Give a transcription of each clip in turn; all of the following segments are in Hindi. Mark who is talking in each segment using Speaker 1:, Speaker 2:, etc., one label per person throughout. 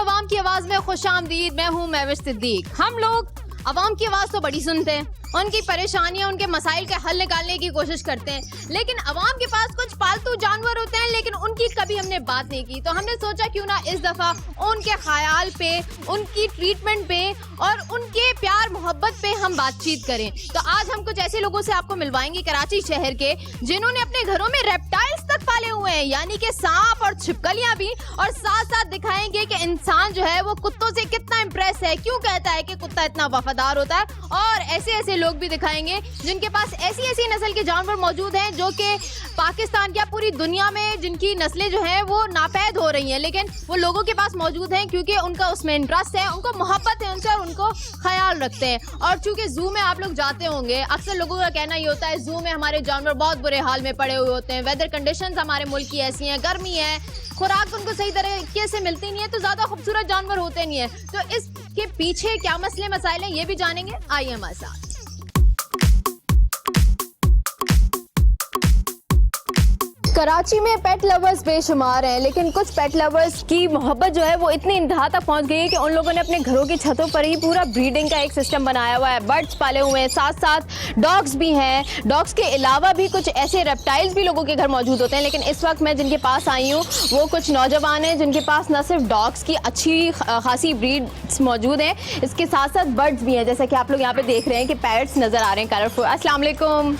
Speaker 1: अवाम की आवाज में खुशामदीद। मैं हूँ महविश सिद्दीक। हम लोग अवाम की आवाज तो बड़ी सुनते हैं, उनकी परेशानियां, उनके मसाइल के हल निकालने की कोशिश करते हैं, लेकिन अवाम के पास कुछ पालतू जानवर होते हैं, लेकिन उनकी कभी हमने बात नहीं की। तो हमने सोचा क्यों ना इस दफा उनके ख्याल पे, उनकी ट्रीटमेंट पे और उनके प्यार मोहब्बत पे हम बातचीत करें। तो आज हम कुछ ऐसे लोगों से आपको मिलवाएंगे कराची शहर के, जिन्होंने अपने घरों में रेप्टाइल्स तक पाले हुए हैं, यानी कि सांप और छिपकलियां भी, और साथ साथ दिखाएंगे कि इंसान जो है वो कुत्तों से कितना इम्प्रेस है, क्यों कहता है कि कुत्ता इतना वफादार होता है। और ऐसे ऐसे लोग भी दिखाएंगे जिनके पास ऐसी ऐसी नस्ल के जानवर मौजूद हैं जो कि पाकिस्तान या पूरी दुनिया में जिनकी नस्लें जो हैं वो नापैद हो रही हैं, लेकिन वो लोगों के पास मौजूद हैं क्योंकि उनका उसमें इंटरेस्ट है, उनको मोहब्बत है उनसे और उनको ख्याल रखते हैं। और चूंकि जू में आप लोग जाते होंगे, अक्सर लोगों का कहना ये होता है जू में हमारे जानवर बहुत बुरे हाल में पड़े हुए होते हैं, वेदर कंडीशंस हमारे मुल्क की ऐसी हैं, गर्मी है, खुराक उनको सही तरीके से मिलती नहीं है, तो ज्यादा खूबसूरत जानवर होते नहीं है। तो इसके पीछे क्या मसले मसाइल हैं ये भी जानेंगे, आइए हमारे साथ। कराची में पेट लवर्स बेशुमार हैं, लेकिन कुछ पेट लवर्स की मोहब्बत जो है वो इतनी इंतहा तक पहुंच गई है कि उन लोगों ने अपने घरों की छतों पर ही पूरा ब्रीडिंग का एक सिस्टम बनाया हुआ है। बर्ड्स पाले हुए हैं, साथ साथ डॉग्स भी हैं। डॉग्स के अलावा भी कुछ ऐसे रेप्टाइल्स भी लोगों के घर मौजूद होते हैं, लेकिन इस वक्त मैं जिनके पास आई हूँ वो कुछ नौजवान हैं जिनके पास न सिर्फ डॉग्स की अच्छी खासी ब्रीड्स मौजूद हैं, इसके साथ साथ बर्ड्स भी हैं, जैसा कि आप लोग यहाँ पे देख रहे हैं कि पैरट्स नजर आ रहे हैं कलरफुल। अस्सलाम वालेकुम,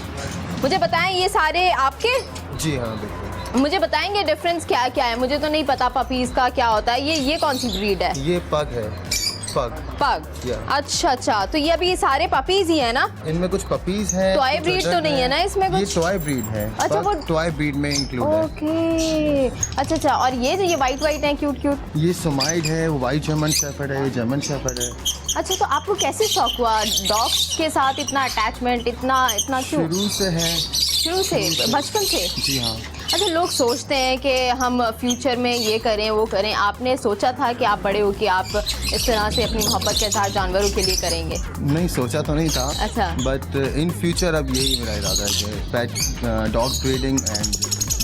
Speaker 1: मुझे बताएं ये सारे आपके?
Speaker 2: जी हाँ बिल्कुल।
Speaker 1: मुझे बताएंगे डिफरेंस क्या क्या है? मुझे तो नहीं पता पपीज का क्या होता है। ये कौन सी ब्रीड है?
Speaker 2: ये पग है। पग।
Speaker 1: अच्छा अच्छा, तो ये अभी ये सारे पपीज ही है ना?
Speaker 2: इनमें कुछ पपीज हैं।
Speaker 1: टॉय ब्रीड तो नहीं है ना इसमें कुछ?
Speaker 2: ये टॉय ब्रीड है।
Speaker 1: अच्छा, वो
Speaker 2: टॉय ब्रीड में इंक्लूड है।
Speaker 1: ओके, अच्छा अच्छा। और ये जो ये वाइट वाइट है क्यूट क्यूट,
Speaker 2: ये सोमाइड है, वाइट जर्मन शेफर्ड है, ये जर्मन शेफर्ड है।
Speaker 1: अच्छा, तो आपको कैसे शौक हुआ डॉग्स के साथ, इतना अटैचमेंट, इतना इतना क्यों?
Speaker 2: शुरू से है।
Speaker 1: शुरू से, बचपन से?
Speaker 2: जी हाँ।
Speaker 1: अच्छा, लोग सोचते हैं कि हम फ्यूचर में ये करें वो करें, आपने सोचा था कि आप बड़े हो कि आप इस तरह से अपनी मोहब्बत के साथ जानवरों के लिए करेंगे?
Speaker 2: नहीं, सोचा तो नहीं था।
Speaker 1: अच्छा।
Speaker 2: बट इन फ्यूचर अब यही मेरा इरादा है कि pet dog breeding and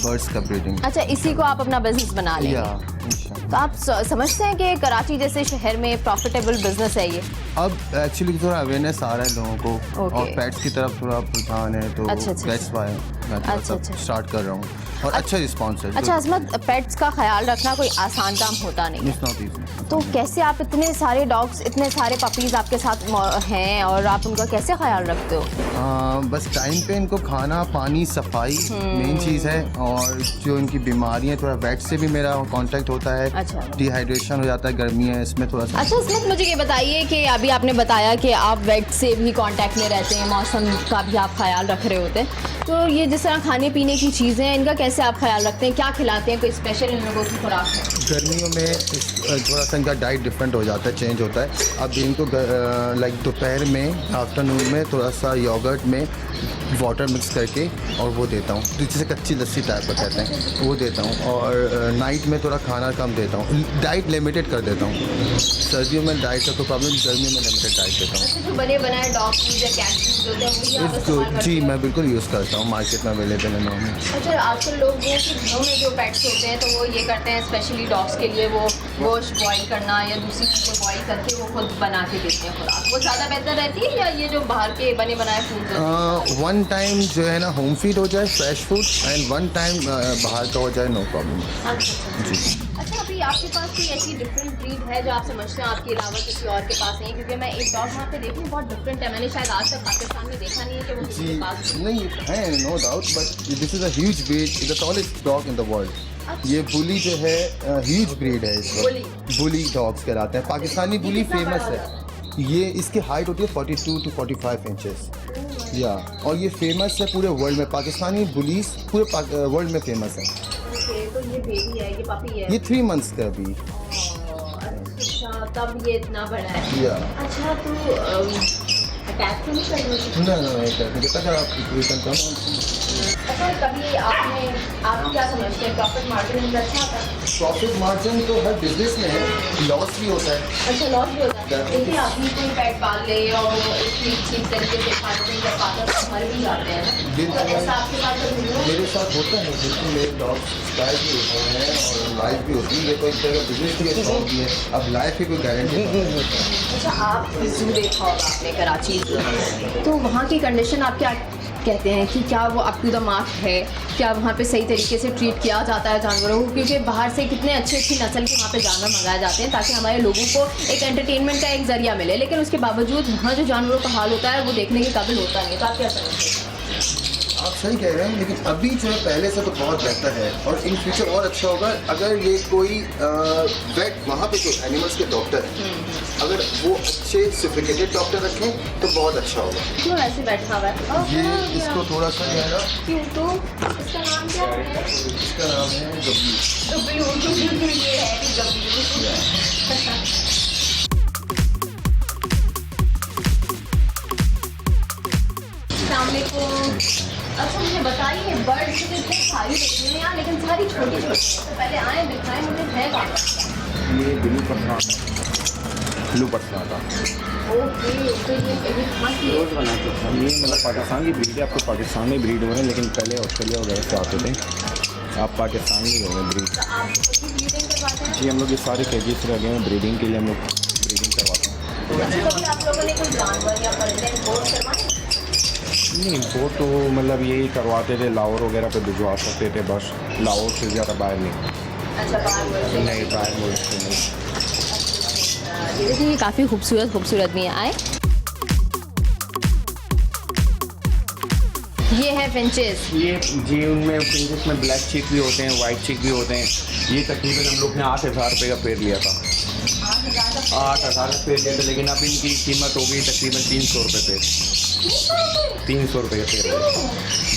Speaker 2: birds का ब्रीडिंग।
Speaker 1: अच्छा, इसी को आप अपना बिजनेस बना लेंगे? तो आप समझते हैं कि कराची जैसे शहर में प्रॉफिटेबल बिजनेस है ये? अब
Speaker 2: एक्चुअली थोड़ा अवेयरनेस आ रहा है लोगों को, और पेट्स की तरफ थोड़ा रुझान है, तो दैट्स व्हाई मैं स्टार्ट कर रहा हूँ, और अच्छा रिस्पॉन्स है।
Speaker 1: अच्छा अजमत, पेट्स का ख्याल रखना कोई आसान काम होता नहीं है, तो कैसे आप इतने सारे डॉग्स, इतने सारे पपीज आपके साथ हैं और आप उनका कैसे ख्याल रखते हो?
Speaker 2: बस टाइम पे इनको खाना, पानी, सफाई मेन चीज़ है, और जो इनकी बीमारियाँ, थोड़ा वेट से भी मेरा कांटेक्ट होता है।
Speaker 1: अच्छा।
Speaker 2: डिहाइड्रेशन हो जाता है, गर्मी है इसमें थोड़ा सा।
Speaker 1: अच्छा इसमें मुझे ये बताइए कि अभी आपने बताया कि आप वेट से भी कांटेक्ट में रहते हैं, मौसम का भी आप ख्याल रख रहे होते हैं, तो ये जिस तरह खाने पीने की चीज़ें हैं इनका कैसे आप ख्याल रखते हैं? क्या खिलाते हैं? कोई स्पेशल इन लोगों की खुराक है?
Speaker 2: गर्मियों में थोड़ा सा इनका डाइट डिफरेंट हो जाता है, चेंज होता है। अब इनको लाइक दोपहर में, आफ्टरनून में थोड़ा सा योगर्ट में वाटर मिक्स करके और वो देता हूँ, जिसे कच्ची लस्सी टाइप का कहते हैं, वो देता हूँ। और नाइट में थोड़ा खाना कम देता हूँ, डाइट लिमिटेड कर देता हूँ। सर्दियों में डाइट का कोई प्रॉब्लम, गर्मियों में लिमिटेड डाइट देता हूँ।
Speaker 1: जो बने बनाए डॉग फूड या कैट फूड होते हैं वही आप इस्तेमाल करते हैं?
Speaker 2: जी मैं बिल्कुल यूज़ करता हूँ, मार्केट में अवेलेबल है नॉर्मल।
Speaker 1: अच्छा, आजकल लोग वो कि घरों में जो पेट्स होते हैं तो वो ये करते हैं स्पेशली डॉग्स के लिए, वो गोश्त बॉईल करना या दूसरी चीज़ें बॉईल करके वो खुद बना के देते हैं खुराक, वो ज़्यादा बेहतर रहती है या ये जो बाहर के बने बनाए फूड?
Speaker 2: वन टाइम जो है ना होम फीड हो जाए, fresh food, and one time बाहर का हो जाए, नो प्रॉब्लम। जी।
Speaker 1: अच्छा, अभी आपके पास कोई ऐसी डिफरेंट ब्रीड है जो आप समझते हैं आपके अलावा किसी और के पास नहीं? क्योंकि मैं एक डॉग वहाँ पे देखी बहुत डिफरेंट है, मैंने शायद आज तक पाकिस्तान में देखा नहीं है कि वो किसी के पास
Speaker 2: नहीं है, no doubt, but this is a huge breed, the tallest dog in the world. ये बुली जो है ह्यूज ब्रीड है, इसको बुली डॉग्स कहलाते हैं। पाकिस्तानी बुली फेमस है, ये इसकी हाइट होती है 42 to 45 इंचेस या, और ये फेमस है पूरे वर्ल्ड में। पाकिस्तानी बुलीज पूरे वर्ल्ड में फेमस है।
Speaker 1: तो ये बेबी है, ये पपी है?
Speaker 2: ये 3 मंथ्स का अभी।
Speaker 1: अच्छा, तब ये इतना बड़ा है।
Speaker 2: या
Speaker 1: अच्छा, तो अटैक तो नहीं करना?
Speaker 2: नहीं, कितना आप
Speaker 1: अच्छा, कभी आप क्या समझते हैं, प्रॉफिट मार्जिन अच्छा होता है?
Speaker 2: प्रॉफिट मार्जिन तो हर बिजनेस में है, लॉस भी होता है।
Speaker 1: अच्छा, लॉस भी होता है। देखिए, आदमी कोई पेट पाल ले और वो ठीक तरीके से खाना नहीं कर पाता तो मर भी जाते हैं ना, तो ऐसा आपके साथ कभी हुआ?
Speaker 2: मेरे साथ होता है, बिल्कुल। मेरे डॉग्स एक्सपायर भी होते हैं और लाइफ भी होती है। ये कोई तरह का बिजनेस भी शौक भी है, अब लाइफ की कोई गारंटी नहीं है।
Speaker 1: अच्छा, आप जू देखा होगा आपने कराची, तो वहाँ की कंडीशन आप क्या कहते हैं कि क्या वो अप टू द मार्क है? क्या वहाँ पे सही तरीके से ट्रीट किया जाता है जानवरों को? क्योंकि बाहर से कितने अच्छी नस्ल के वहाँ पे जानवर मंगाए जाते हैं ताकि हमारे लोगों को एक एंटरटेनमेंट का एक जरिया मिले, लेकिन उसके बावजूद वहाँ जो जानवरों का हाल होता है वो देखने के काबिल होता नहीं। तो आप क्या समझते हैं?
Speaker 2: आप सही कह रहे हैं, लेकिन अभी जो है पहले से तो बहुत बेहतर है और इन फ्यूचर और अच्छा होगा अगर ये कोई वेट वहाँ पे जो एनिमल्स के डॉक्टर हैं अगर वो अच्छे सोफिस्टिकेटेड डॉक्टर रखें तो बहुत अच्छा होगा।
Speaker 1: क्यों ऐसे बैठा हुआ है?
Speaker 2: ये इसको थोड़ा सा जो है ना,
Speaker 1: क्यों, तो इसका नाम क्या है?
Speaker 2: इसका नाम है गब्बू।
Speaker 1: गब्बू, ये है कि गब्बू। अच्छा, मुझे बताइए, बर्ड्स तो इतने सारी देखने में यार, लेकिन सारी छोटी छोटी हैं, तो पहले आए दिखाएं मुझे है कहाँ?
Speaker 3: ये ब्लू पर्सनाटा
Speaker 1: ओके, तो ये कहाँ की है?
Speaker 3: रोज़ बनाते हैं ये, मतलब पाकिस्तान की ब्रीड है। आपको पाकिस्तान में ब्रीड हो रहे हैं, लेकिन पहले ऑस्ट्रेलिया वगैरह से आते थे। आप पाकिस्तान में हो गए ब्रीड।
Speaker 1: तो आप खुद ही ब्रीडिंग करवाते हैं?
Speaker 3: जी, हम लोग ये सारे केजेस रह गए हैं ब्रीडिंग के लिए, हम लोग ब्रीडिंग करवाते हैं।
Speaker 1: अच्छा, कभी आप लोगों ने कोई जानवर या पर्दे इम्पोर्ट करवाए?
Speaker 3: नहीं, वो तो मतलब यही करवाते थे, लाहौर वगैरह पे भिजवा सकते थे बस, लाहौर से ज़्यादा बाहर नहीं।
Speaker 1: अच्छा, बाहर मुल्क से?
Speaker 3: नहीं, बाहर मुल्क से नहीं।
Speaker 1: देखिए, काफ़ी खूबसूरत भी आए। ये है फिंचेस।
Speaker 3: ये जी, उनमें फिंचेस में ब्लैक चिक भी होते हैं, वाइट चिक भी होते हैं। ये तकरीबन हम लोग ने 8,000 रुपये का पेड़ लिया था। 8,000 का पेड़ लिया था, लेकिन अब इनकी कीमत हो गई तकरीबन 300 रुपये पेड़। 300 रुपये का पेड़ है।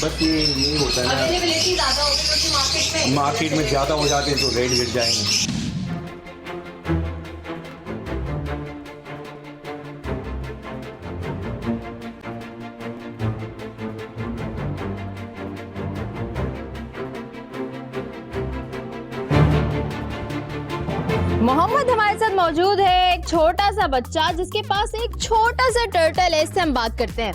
Speaker 3: बस ये होता है ना,
Speaker 1: अवेलेबिलिटी ज़्यादा होगी क्योंकि
Speaker 3: मार्केट में ज़्यादा हो जाते हैं तो रेट गिर जाएंगे।
Speaker 1: मोहम्मद हमारे साथ मौजूद है, एक छोटा सा बच्चा जिसके पास एक छोटा सा टर्टल है। इससे हम बात करते हैं।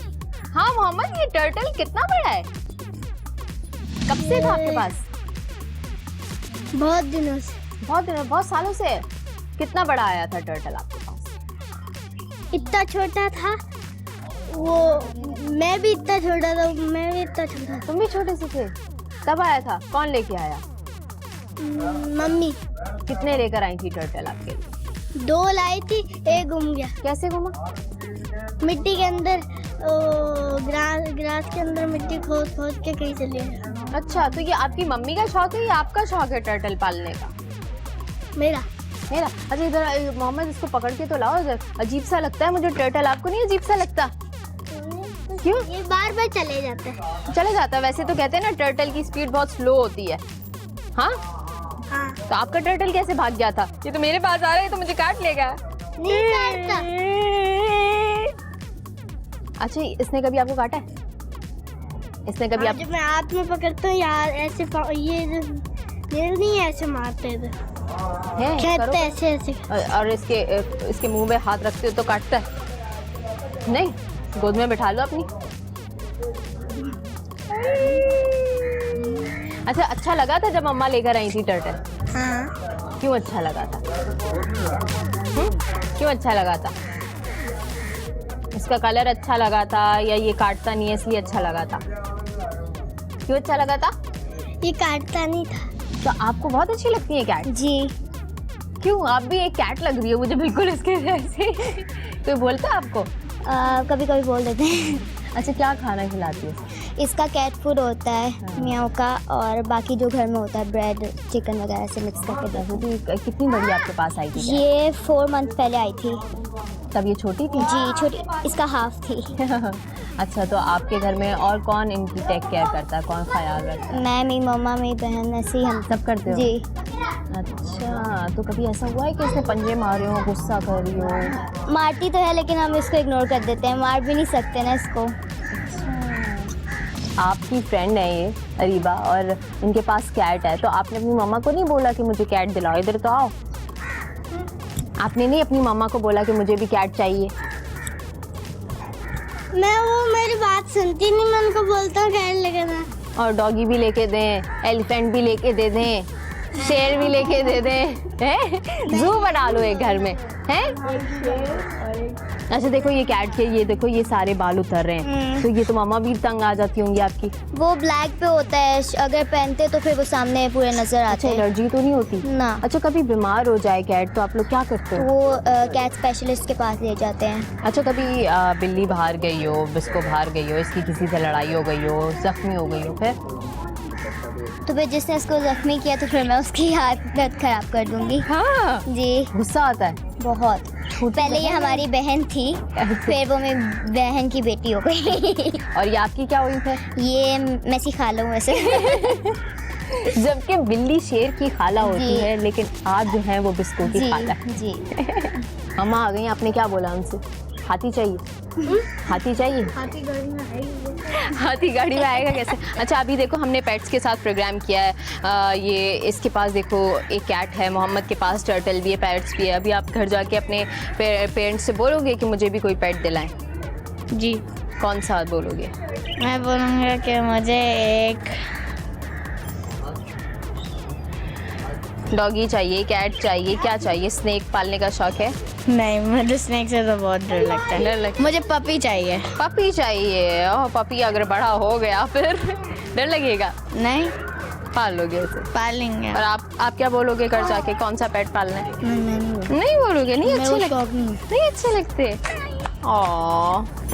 Speaker 1: हाँ मोहम्मद, ये टर्टल कितना बड़ा है? कब से था आपके पास?
Speaker 4: बहुत दिनों से।
Speaker 1: बहुत सालों से। कितना बड़ा आया था टर्टल आपके पास?
Speaker 4: इतना छोटा था वो, मैं भी इतना छोटा था, मैं भी इतना छोटा था।
Speaker 1: तुम भी छोटे से थे तब आया था? कौन लेके आया?
Speaker 4: मम्मी।
Speaker 1: कितने लेकर आई थी टर्टल आपके लिए?
Speaker 4: 2 लाई थी, एक गुम गया।
Speaker 1: कैसे घुमा?
Speaker 4: मिट्टी के अंदर, ग्रास के अंदर मिट्टी खोद खोद के कहीं चले गया।
Speaker 1: अच्छा, तो ये आपकी मम्मी का शौक है या आपका शौक है टर्टल पालने का?
Speaker 4: मेरा।
Speaker 1: अच्छा, इधर मोहम्मद इसको पकड़ के तो लाओ। अजीब सा लगता है मुझे टर्टल, आपको नहीं अजीब सा लगता? क्यों?
Speaker 4: ये बार बार चले जाता है।
Speaker 1: चले जाता है। वैसे तो कहते हैं ना टर्टल की स्पीड बहुत स्लो होती है। हाँ,
Speaker 4: हाँ।
Speaker 1: तो आपका टर्टल कैसे भाग गया था? ये तो मेरे पास आ रहा है, तो मुझे काट लेगा।
Speaker 4: नहीं काटता।
Speaker 1: अच्छा, इसने कभी आपको काटा है? इसने कभी
Speaker 4: जब मैं हाथ में पकड़ता हूँ यार, ऐसे ये नहीं ऐसे मारते थे, खेलते ऐसे ऐसे।
Speaker 1: और इसके मुंह में हाथ रखते हो तो काटता है? नहीं, गोद में बिठा लो अपनी। अच्छा लगा था जब मम्मा लेकर आई थी टर्टल?
Speaker 4: हाँ।
Speaker 1: क्यों अच्छा लगा था? क्यों अच्छा लगा था? इसका कलर अच्छा लगा था या ये काटता नहीं है इसलिए अच्छा लगा था? क्यों अच्छा लगा था?
Speaker 4: ये काटता नहीं था।
Speaker 1: तो आपको बहुत अच्छी लगती है कैट?
Speaker 4: जी।
Speaker 1: क्यों? आप भी एक कैट लग रही है मुझे बिल्कुल इसके जैसे। कोई बोलता है आपको?
Speaker 4: कभी कभी बोल देते हैं।
Speaker 1: अच्छा, क्या खाना खिलाती है?
Speaker 4: इसका कैट फूड होता है मियाओ का, और बाकी जो घर में होता है ब्रेड चिकन वगैरह से मिक्स करके देते हैं।
Speaker 1: कितनी बड़ी आपके पास आई थी?
Speaker 4: ये 4 मंथ पहले आई थी।
Speaker 1: तब ये छोटी थी?
Speaker 4: जी छोटी, इसका हाफ थी।
Speaker 1: अच्छा, तो आपके घर में और कौन इनकी टेक केयर करता है, कौन ख्याल रखता है?
Speaker 4: मैं, मेरी मम्मा, मेरी बहन, ऐसे ही हम
Speaker 1: सब करते हो?
Speaker 4: जी।
Speaker 1: अच्छा, तो कभी ऐसा हुआ है कि इसने पंजे मारे हो, गुस्सा कर रही हो?
Speaker 4: मारती तो है लेकिन हम इसको इग्नोर कर देते हैं, मार भी नहीं सकते ना इसको।
Speaker 1: आपकी फ्रेंड है ये अरीबा और इनके पास कैट है, तो आपने अपनी मम्मा को नहीं बोला कि मुझे कैट दिलाओ, इधर तो आओ। आपने नहीं अपनी मम्मा को बोला कि मुझे भी कैट चाहिए?
Speaker 4: वो मेरी बात सुनती नहीं, मैं उनको बोलता हूँ कैट लेके ना।
Speaker 1: और डॉगी भी लेके दें, एलिफेंट भी लेके दे दें, शेर भी लेके दे दें, हैं? जू बना लो एक घर में, हैं? अच्छा देखो ये कैट के, ये देखो ये सारे बाल उतर रहे हैं, तो ये तो मामा भी तंग आ जाती होंगी आपकी।
Speaker 5: वो ब्लैक पे होता है, अगर पहनते तो फिर वो सामने पूरे नजर आते
Speaker 1: अच्छा
Speaker 5: हैं।
Speaker 1: एलर्जी तो नहीं होती
Speaker 5: ना।
Speaker 1: अच्छा कभी बीमार हो जाए कैट तो आप लोग क्या करते हो?
Speaker 5: वो कैट स्पेशलिस्ट के पास ले जाते हैं।
Speaker 1: अच्छा कभी बिल्ली बाहर गई हो, बिस्को बाहर गई हो, इसकी किसी से लड़ाई हो गई हो, जख्मी हो गई हो,
Speaker 5: तो फिर जिसने इसको जख्मी किया तो फिर मैं उसकी हालत खराब कर दूंगी।
Speaker 1: हाँ
Speaker 5: जी
Speaker 1: गुस्सा आता है
Speaker 5: बहुत। पहले ये हमारी बहन थी, फिर वो मेरी बहन की बेटी हो गई।
Speaker 1: और ये आपकी क्या हुई फिर?
Speaker 5: ये मैं सिखा लूँ वैसे।
Speaker 1: जबकि बिल्ली शेर की खाला होती
Speaker 5: जी।
Speaker 1: है, लेकिन आप जो है वो बिस्को की
Speaker 5: जी
Speaker 1: खाला।
Speaker 5: जी।
Speaker 1: अम्मा आ गई, आपने क्या बोला उनसे? हाथी चाहिए? हाथी चाहिए?
Speaker 4: हाथी गाड़ी में आएगी।
Speaker 1: हाथी गाड़ी में आएगा कैसे? अच्छा अभी देखो हमने पेट्स के साथ प्रोग्राम किया है, ये इसके पास देखो एक कैट है, मोहम्मद के पास टर्टल भी है, पैरट्स भी है। अभी आप घर जाके अपने पेरेंट्स से बोलोगे कि मुझे भी कोई पेट दिलाएं?
Speaker 4: जी
Speaker 1: कौन सा बोलोगे?
Speaker 4: मैं बोलूँगा कि मुझे एक
Speaker 1: डॉगी चाहिए, कैट चाहिए, क्या चाहिए? स्नेक पालने का शौक है?
Speaker 4: नहीं, मुझे स्नेक से तो बहुत डर लगता है।
Speaker 1: डर लगता
Speaker 4: मुझे पपी चाहिए।
Speaker 1: पपी चाहिए? ओह पपी अगर बड़ा हो गया फिर डर लगेगा?
Speaker 4: नहीं
Speaker 1: पाल लोगे उसे?
Speaker 4: पालेंगे।
Speaker 1: और आप क्या बोलोगे घर जाके, कौन सा पेट पालना है? नहीं बोलोगे? नहीं अच्छे लगते? नहीं अच्छे लगते?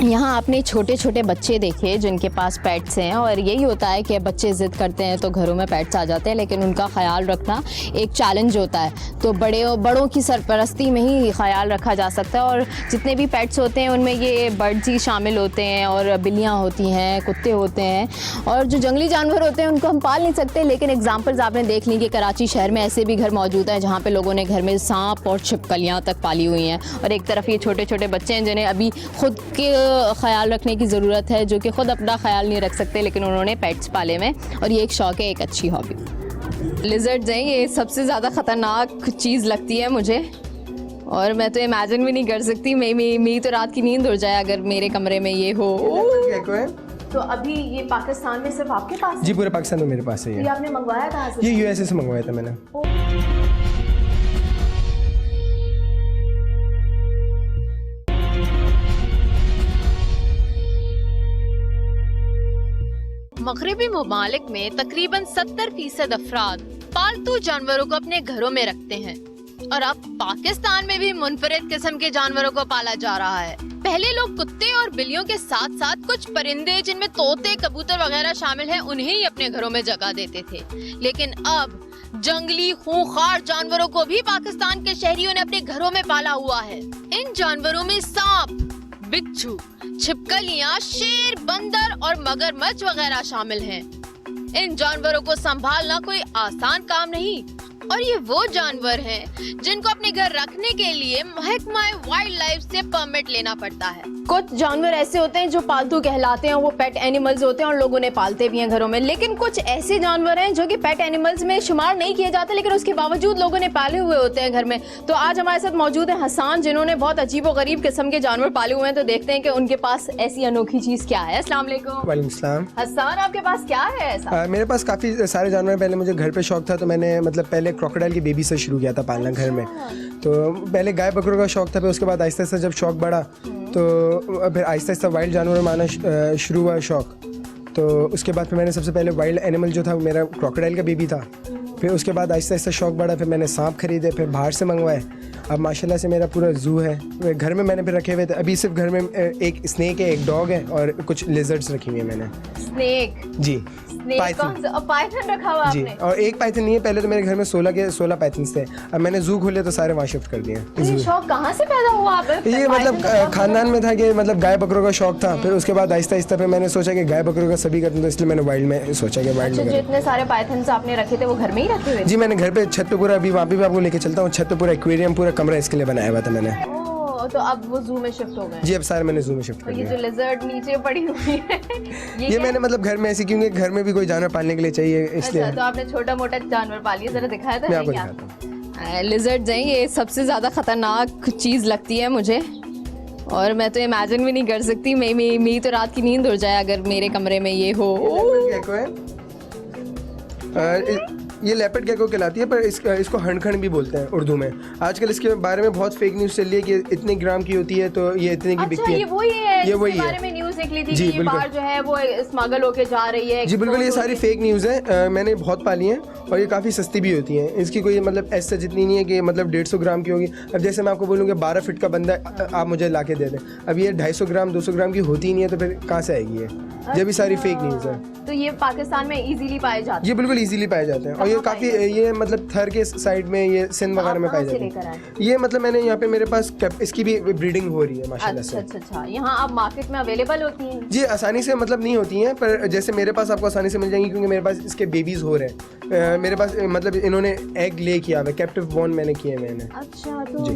Speaker 1: यहाँ आपने छोटे छोटे बच्चे देखे जिनके पास पेट्स हैं, और यही होता है कि बच्चे ज़िद करते हैं तो घरों में पेट्स आ जाते हैं, लेकिन उनका ख्याल रखना एक चैलेंज होता है। तो बड़ों की सरपरस्ती में ही ख्याल रखा जा सकता है, और जितने भी पेट्स होते हैं उनमें ये बर्ड्स ही शामिल होते हैं, और बिल्लियाँ होती हैं, कुत्ते होते हैं, और जो जंगली जानवर होते हैं उनको हम पाल नहीं सकते। लेकिन एग्जाम्पल्स आपने देख ली कि कराची शहर में ऐसे भी घर मौजूद हैं जहाँ पर लोगों ने घर में सांप और छिपकलियाँ तक पाली हुई हैं, और एक तरफ ये छोटे छोटे बच्चे हैं जिन्हें अभी खुद के ख्याल रखने की ज़रूरत है, जो कि खुद अपना ख्याल नहीं रख सकते, लेकिन उन्होंने पेट्स पाले में, और ये एक शौक़ है, एक अच्छी हॉबी। लिजर्ड्स हैं, ये सबसे ज़्यादा ख़तरनाक चीज़ लगती है मुझे, और मैं तो इमेजिन भी नहीं कर सकती, मेरी तो रात की नींद उड़ जाए अगर मेरे कमरे में ये हो। तो अभी ये पाकिस्तान में सिर्फ आपके पास है?
Speaker 6: जी पूरे पाकिस्तान में मेरे पास है
Speaker 1: ये आपने मंगवाया कहाँ से?
Speaker 6: ये यूएसए से मंगवाया था मैंने।
Speaker 1: मगरबी ममालिक में तकरीबन 70% अफराद पालतू जानवरों को अपने घरों में रखते हैं, और अब पाकिस्तान में भी मुनफरिद किस्म के जानवरों को पाला जा रहा है। पहले लोग कुत्ते और बिल्लियों के साथ साथ कुछ परिंदे जिनमें तोते, कबूतर वगैरह शामिल हैं, उन्हें ही अपने घरों में जगह देते थे, लेकिन अब जंगली खूंखार जानवरों को भी पाकिस्तान के शहरियों ने अपने घरों में पाला हुआ है। इन जानवरों में सांप, बिच्छू, छिपकलियां, शेर, बंदर और मगरमच्छ वगैरह शामिल हैं। इन जानवरों को संभालना कोई आसान काम नहीं, और ये वो जानवर हैं जिनको अपने घर रखने के लिए महकमा वाइल्ड लाइफ से परमिट लेना पड़ता है। कुछ जानवर ऐसे होते हैं जो पालतू कहलाते हैं, वो पेट एनिमल्स होते हैं और लोग उन्हें पालते भी हैं घरों में, लेकिन कुछ ऐसे जानवर हैं जो कि पेट एनिमल्स में शुमार नहीं किए जाते, लेकिन उसके बावजूद लोगों ने पाले हुए होते हैं घर में। तो आज हमारे साथ मौजूद है हसन, जिन्होंने बहुत अजीब और गरीब किस्म के जानवर पाले हुए हैं। तो देखते हैं कि उनके पास ऐसी अनोखी चीज क्या है। अस्सलाम वालेकुम।
Speaker 6: वालेकुम सलाम।
Speaker 1: हसन आपके पास क्या है ऐसा?
Speaker 6: मेरे पास काफ़ी सारे जानवर। पहले मुझे घर पे शौक था, तो मैंने मतलब पहले क्रोकोडाइल की बेबी से शुरू किया था पालना घर में। तो पहले गाय बकरों का शौक था, फिर उसके बाद आहिस्ता आहिस्ता जब शौक बढ़ा तो फिर आहिस्ता आहिस्ता वाइल्ड जानवर में आना शुरू हुआ शौक। तो उसके बाद फिर मैंने सबसे पहले वाइल्ड एनिमल जो था मेरा क्रोकोडाइल का बेबी था। फिर उसके बाद आहिस्ता आहिस्ता शौक बढ़ा, फिर मैंने सांप खरीदे, फिर बाहर से मंगवाए। अब माशाल्लाह से मेरा पूरा जू है। घर में मैंने फिर रखे हुए थे, अभी सिर्फ घर में एक स्नेक है, एक डॉग है और कुछ लिजर्ड्स रखी हुई है मैंने।
Speaker 1: स्नेक?
Speaker 6: जी
Speaker 1: पाइथन रखा हुआ
Speaker 6: जी,
Speaker 1: आपने?
Speaker 6: और एक पाइथन नहीं है, पहले तो मेरे घर में 16 पाइथन्स थे। अब मैंने जू खोले तो सारे वहाँ शिफ्ट कर दिए।
Speaker 1: ये शौक कहाँ से पैदा हुआ आप?
Speaker 6: ये मतलब खानदान में था कि मतलब गाय बकरों का शौक था। फिर उसके बाद आहिस्ता आहिस्ता फिर मैंने सोचा कि गाय बकरों का सभी करते हैं, तो इसलिए मैंने वाइल्ड में सोचा कि वाइल्ड में।
Speaker 1: जितने सारे पाइथन्स आपने रखे थे वो घर में ही रखे हुए?
Speaker 6: जी मैंने घर पे छत पे पूरा, अभी वहाँ पे भी आपको लेके चलता हूँ, छत पे पूरा एक्वेरियम, पूरा कमरा इसके लिए बनाया हुआ था मैंने।
Speaker 1: और तो अब वो जू में शिफ्ट हो गए
Speaker 6: जी अब सारे मैंने जू में शिफ्ट कर
Speaker 1: और ये
Speaker 6: दिया।
Speaker 1: जो लिजर्ड नीचे पड़ी हुई है
Speaker 6: ये
Speaker 1: क्या
Speaker 6: मैंने मतलब घर में ऐसी, क्योंकि घर में भी कोई जानवर पालने के लिए चाहिए
Speaker 1: है?
Speaker 6: इसलिए।
Speaker 1: अच्छा, तो आपने छोटा मोटा जानवर पाली है, जरा दिखाया था
Speaker 6: मैं
Speaker 1: है
Speaker 6: आपको
Speaker 1: क्या?
Speaker 6: दिखाता हूँ।
Speaker 1: लिजर्ड्स हैं, ये सबसे ज़्यादा ख़तरनाक चीज़ लगती है मुझे, और मैं तो इमेजिन भी नहीं कर सकती। मेरी तो रात की नींद उड़ जाए अगर मेरे कमरे में ये हो।
Speaker 6: गेको है, ये लेपर्ड गेको कहलाती है, पर इसको हणखण भी बोलते हैं उर्दू में। आजकल इसके बारे में बहुत फेक न्यूज़ चल रही है कि इतने ग्राम की होती है तो ये इतने की
Speaker 1: अच्छा,
Speaker 6: बिकती है।
Speaker 1: ये वही है
Speaker 6: ये वही
Speaker 1: जिसके
Speaker 6: है।
Speaker 1: बारे में न्यूज़ निकली थी
Speaker 6: जी,
Speaker 1: कि ये
Speaker 6: बिल्कुल।
Speaker 1: बार जो है वो स्मगल होके जा रही है।
Speaker 6: जी बिल्कुल, ये
Speaker 1: export
Speaker 6: सारी
Speaker 1: होके।
Speaker 6: फेक न्यूज़ है। मैंने बहुत पाली हैं और ये काफ़ी सस्ती भी होती हैं। इसकी कोई मतलब ऐसा जितनी नहीं है कि मतलब 150 ग्राम की होगी। अब जैसे मैं आपको बोलूँ कि 12 फीट का बंदा आप मुझे ला के दे दें, अब ये 250 ग्राम 200 ग्राम की होती ही नहीं है, तो फिर कहाँ से आएगी ये? ये भी सारी फेक न्यूज़ है।
Speaker 1: तो ये पाकिस्तान में इजीली पाए जाते
Speaker 6: ये बिल्कुल इजीली पाए जाते हैं और ये
Speaker 1: कहाँ
Speaker 6: काफ़ी
Speaker 1: पाए
Speaker 6: ये मतलब थर के साइड में, ये सिंध वगैरह में
Speaker 1: आप
Speaker 6: पाए
Speaker 1: कहाँ से
Speaker 6: जाते
Speaker 1: लेकर
Speaker 6: हैं। ये मतलब मैंने यहाँ पे मेरे पास इसकी भी ब्रीडिंग हो रही है
Speaker 1: हैं?
Speaker 6: माशाल्लाह
Speaker 1: अच्छा
Speaker 6: से।
Speaker 1: अच्छा अच्छा, यहाँ अब मार्केट में अवेलेबल होती हैं?
Speaker 6: जी आसानी से मतलब नहीं होती हैं, पर जैसे मेरे पास आपको आसानी से मिल जाएंगी क्योंकि मेरे पास इसके बेबीज़ हो रहे हैं। मेरे पास मतलब इन्होंने एग ले किया हुआ है, कैप्टिव बॉर्न मैंने किए हुए हैं।
Speaker 1: अच्छा, तो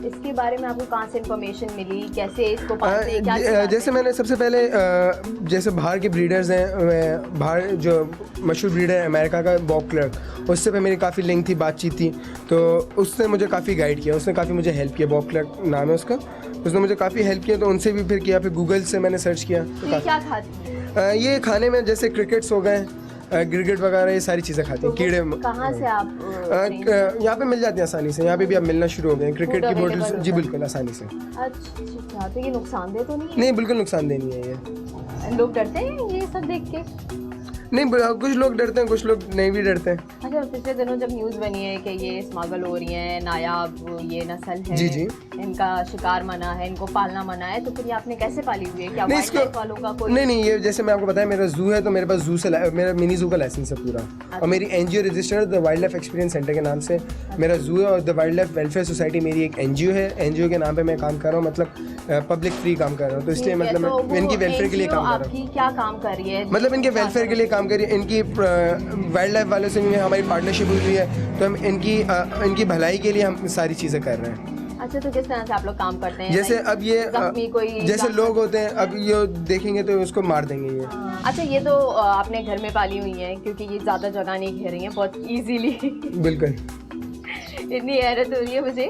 Speaker 1: इसके बारे में आपको कहाँ से इन्फॉर्मेशन मिली, कैसे इसको पालते हैं, क्या सिखाते हैं?
Speaker 6: जैसे मैंने सबसे पहले जैसे बाहर के ब्रीडर्स हैं, बाहर जो मशहूर ब्रीडर है अमेरिका का बॉब क्लर्क, उससे पे मेरी काफ़ी लिंक थी, बातचीत थी, तो उसने मुझे काफ़ी गाइड किया, उसने काफ़ी मुझे हेल्प किया। बॉब क्लर्क नाम है उसका, उसने मुझे काफ़ी हेल्प किया, तो उनसे भी फिर किया, फिर गूगल से मैंने सर्च किया
Speaker 1: तो
Speaker 6: तो
Speaker 1: ये क्या खाती है?
Speaker 6: ये खाने में जैसे क्रिकेट्स हो गए, गिरगिट वगैरह, ये सारी चीज़ें खाती हैं। कीड़े
Speaker 1: कहाँ से आप
Speaker 6: यहाँ पे मिल जाती हैं आसानी से, यहाँ पे भी अब मिलना शुरू हो गए हैं। क्रिकेट की
Speaker 1: Food
Speaker 6: बोटल्स
Speaker 1: available
Speaker 6: जी
Speaker 1: होता है।
Speaker 6: बिल्कुल आसानी से।
Speaker 1: अच्छा अच्छा, तो ये नुकसानदेह तो नहीं
Speaker 6: नहीं बिल्कुल नुकसानदेह नहीं है ये।
Speaker 1: है? लोग डरते हैं ये सब देख के?
Speaker 6: नहीं कुछ लोग डरते हैं, कुछ लोग नहीं भी डरते हैं।
Speaker 1: अच्छा, पिछले दिनों जब न्यूज़ बनी है कि ये स्मगल हो रही है, नायाब ये नस्ल है,
Speaker 6: जी, जी।
Speaker 1: इनका शिकार मना है, इनको पालना मना है, तो फिर ये आपने कैसे पाली हुई है? क्या
Speaker 6: नहीं
Speaker 1: वाइल्ड लाइफ वालों का कोई?
Speaker 6: नहीं ये जैसे मैं आपको बताया, मेरा जू है तो मेरे पास जू से मेरा मिनी जू का लाइसेंस है पूरा, और मेरी एनजीओ रजिस्टर्ड है the wild life experience centre के नाम से मेरा जू है, और the wild life welfare society मेरी एक एनजीओ है। एनजीओ के नाम पे मैं काम कर रहा हूँ, मतलब पब्लिक फ्री काम कर रहा हूँ, तो इसलिए
Speaker 1: ठीक है,
Speaker 6: मतलब
Speaker 1: तो
Speaker 6: मैं इनकी
Speaker 1: वो
Speaker 6: वेलफेयर के लिए
Speaker 1: NGO
Speaker 6: काम कर रहा हूँ।
Speaker 1: आपकी क्या काम कर रही है?
Speaker 6: मतलब इनके वेलफेयर के लिए काम करिए, इनकी वाइल्ड लाइफ वालों से भी हमारी पार्टनरशिप हुई है, तो हम इनकी भलाई के लिए हम सारी चीज़ें कर रहे हैं।
Speaker 1: अच्छा, तो किस तरह से आप लोग काम करते हैं?
Speaker 6: जैसे
Speaker 1: Like,
Speaker 6: अब ये
Speaker 1: जख्मी कोई
Speaker 6: जैसे
Speaker 1: जानवर?
Speaker 6: लोग होते हैं, अब ये देखेंगे तो उसको मार देंगे ये।
Speaker 1: अच्छा, ये तो आपने घर में पाली हुई है, क्योंकि ये ज़्यादा जगह नहीं घेर रही हैं, बहुत इजीली।
Speaker 6: बिल्कुल
Speaker 1: इतनी हैरत हो रही है मुझे,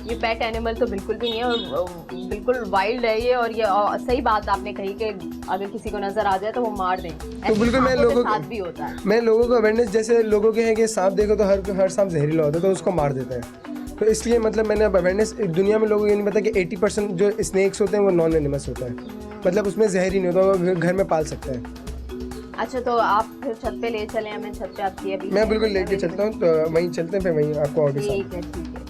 Speaker 1: ये पेट एनिमल तो बिल्कुल भी नहीं है, और बिल्कुल वाइल्ड है ये, और ये सही बात आपने कही कि अगर किसी को नजर आ जाए तो वो मार दें।
Speaker 6: तो बिल्कुल मैं लोगों
Speaker 1: साथ भी होता है।
Speaker 6: मैं लोगों को अवेयरनेस, जैसे लोगों के हैं कि सांप देखो तो हर सांप जहरीला होता है तो उसको मार देते हैं, तो इसलिए मतलब मैंने अब अवेयरनेस, दुनिया में लोगों को ये नहीं पता कि 80% जो स्नेक्स होते हैं वो नॉन एनिमस होता है, मतलब उसमें जहर ही नहीं होता, वो घर में पाल सकता है।
Speaker 1: अच्छा, तो आप फिर छत पे ले चले, हमें छत पे आपकी अभी?
Speaker 6: मैं बिल्कुल लेके चलता हूँ, तो वहीं चलते हैं, फिर वहीं आपको और भी
Speaker 1: ठीक है ठीक है।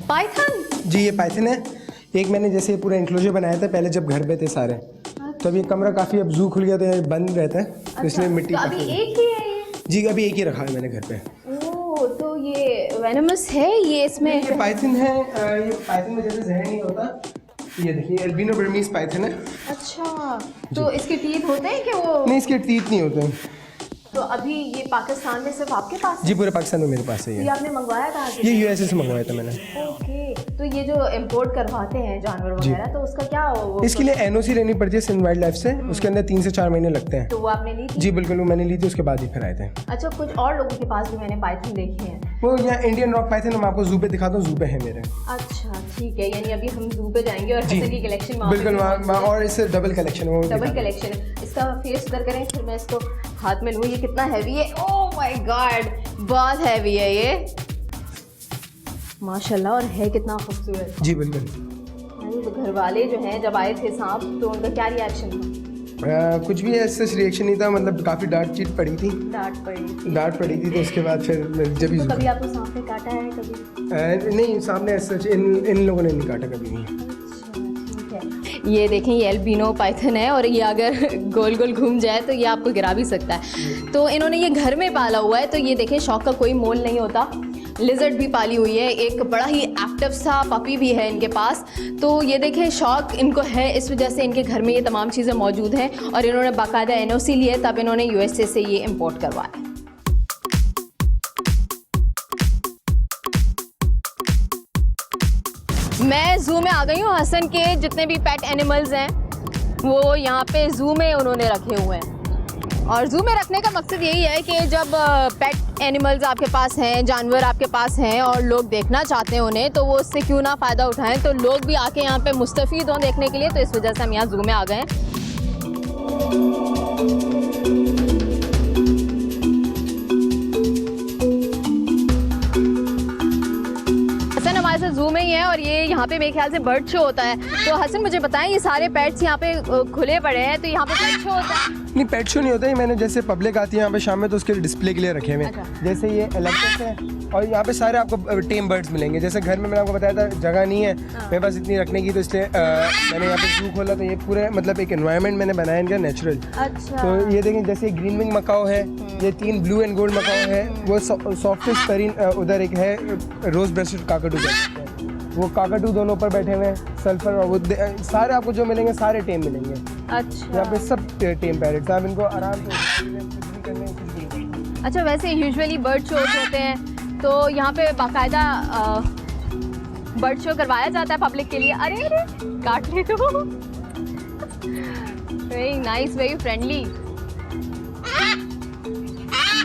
Speaker 1: पाइथन?
Speaker 6: जी ये पाइथन है। एक मैंने जैसे पूरा इंक्लोजर बनाया था पहले जब घर पे थे सारे, तो अब ये कमरा काफ़ी अब जू खुल गया तो ये बंद रहता है, तो इसलिए मिट्टी
Speaker 1: तो अभी
Speaker 6: काफ़ी।
Speaker 1: एक ही है ये?
Speaker 6: जी अभी एक ही रखा है मैंने घर पे।
Speaker 1: ओह, तो ये वेनमस है ये इसमें?
Speaker 6: ये पाइथन है, ये पाइथन में जैसे जहर नहीं होता, ये देखिए एल्बिनो बर्मीज पाइथन है।
Speaker 1: अच्छा, तो इसके टीथ होते हैं कि वो?
Speaker 6: नहीं इसके टीथ नहीं होते हैं।
Speaker 1: तो अभी ये पाकिस्तान में सिर्फ आपके पास है?
Speaker 6: जी पूरे पाकिस्तान में मेरे पास है
Speaker 1: ये
Speaker 6: ये।
Speaker 1: आपने मंगवाया कहाँ से?
Speaker 6: ये यूएसए से मंगवाया था मैंने।
Speaker 1: ओके, तो ये जो इम्पोर्ट करवाते हैं जानवर वगैरह, तो उसका क्या वो?
Speaker 6: इसके लिए एनओसी लेनी पड़ती है सिंध वाइल्ड लाइफ से, उसके अंदर 3 से 4 महीने लगते हैं।
Speaker 1: तो वो आपने ली थी?
Speaker 6: जी बिल्कुल, वो मैंने ली थी, उसके बाद ही फिर आए थे।
Speaker 1: अच्छा, कुछ और लोगों के पास भी मैंने पाइथन देखे हैं।
Speaker 6: वो यहाँ इंडियन रॉक पाइथन, मैं आपको जू पे दिखाता हूँ, जू पे है मेरे।
Speaker 1: अच्छा ठीक है, यानी अभी हम जू पे जाएंगे और
Speaker 6: जी
Speaker 1: हसन की कलेक्शन
Speaker 6: बिल्कुल वहाँ, और इससे डबल कलेक्शन है वो
Speaker 1: डबल
Speaker 6: दिखा-
Speaker 1: कलेक्शन है। इसका फेस उधर करें, फिर मैं इसको हाथ में लूँ। ये कितना हैवी है, ओह माय गॉड, बहुत हैवी है ये माशाल्लाह, और है कितना खूबसूरत।
Speaker 6: जी बिल्कुल।
Speaker 1: यानी तो घर वाले जो हैं जब आए थे सांप, तो उनका क्या रिएक्शन था?
Speaker 6: कुछ भी ऐसा रिएक्शन नहीं था, मतलब काफ़ी डांट चीट पड़ी थी, डांट पड़ी थी, तो उसके बाद फिर जब भी
Speaker 1: तो कभी आपको सांप ने काटा है कभी?
Speaker 6: नहीं सामने सच इन लोगों ने नहीं काटा कभी नहीं।
Speaker 1: ठीक है, ये देखें, ये एल्बिनो पाइथन है, और ये अगर गोल गोल घूम जाए तो ये आपको गिरा भी सकता है। तो इन्होंने ये घर में पाला हुआ है, तो ये देखें शौक का कोई मोल नहीं होता। लिजर्ड भी पाली हुई है, एक बड़ा ही एक्टिव सा पपी भी है इनके पास। तो ये देखें शौक इनको है, इस वजह से इनके घर में ये तमाम चीज़ें मौजूद हैं, और इन्होंने बाकायदा एनओसी ली है, तब इन्होंने यूएसए से ये इम्पोर्ट करवाया। मैं जू में आ गई हूँ। हसन के जितने भी पेट एनिमल्स हैं वो यहाँ पे जू में उन्होंने रखे हुए हैं। और जू में रखने का मकसद यही है कि जब पेट एनिमल्स आपके पास हैं, जानवर आपके पास हैं और लोग देखना चाहते हैं उन्हें, तो वो उससे क्यों ना फ़ायदा उठाएं। तो लोग भी आके यहाँ पे मुस्तफ़ीद हों देखने के लिए, तो इस वजह से हम यहाँ जू में आ गए हैं। हसन हमारे साथ जू में ही है और ये यहाँ पे मेरे ख्याल से बर्ड शो होता है। तो हसन मुझे बताएं, ये सारे पेट्स यहाँ पे खुले पड़े हैं, तो यहाँ पे बर्ड शो होता है?
Speaker 6: नहीं, पेट शो नहीं होता है। मैंने जैसे पब्लिक आती है यहाँ पे शाम में तो उसके डिस्प्ले के लिए रखे हुए हैं।
Speaker 1: अच्छा।
Speaker 6: जैसे ये एलेक्ट्रिक है और यहाँ पे सारे आपको टेम बर्ड्स मिलेंगे। जैसे घर में मैंने आपको बताया था जगह नहीं है मेरे पास इतनी रखने की, तो इसलिए मैंने यहाँ पे जू खोला। तो ये पूरे मतलब एक एनवायरनमेंट मैंने बनाया इनका नेचुरल।
Speaker 1: अच्छा।
Speaker 6: तो ये देखें, जैसे ग्रीन विंग मकाओ है, ये 3 ब्लू एंड गोल्ड मकाओ है, वो सॉफ्टेस्ट पेरिन उधर एक है रोज ब्रेस्टेड काकाटू है, वो काकाटू दोनों ऊपर बैठे हुए हैं। सल्फर और वो सारे आपको जो मिलेंगे सारे टेम मिलेंगे।
Speaker 1: अच्छा।
Speaker 6: यहाँ पे सब टेम पैरेट्स, आप इनको आराम से करने कुछ भी करने।
Speaker 1: अच्छा, वैसे यूजुअली बर्ड शोज होते हैं तो यहाँ पे बाकायदा बर्ड शो करवाया जाता है पब्लिक के लिए। अरे अरे काट ले तो। Very nice, very friendly.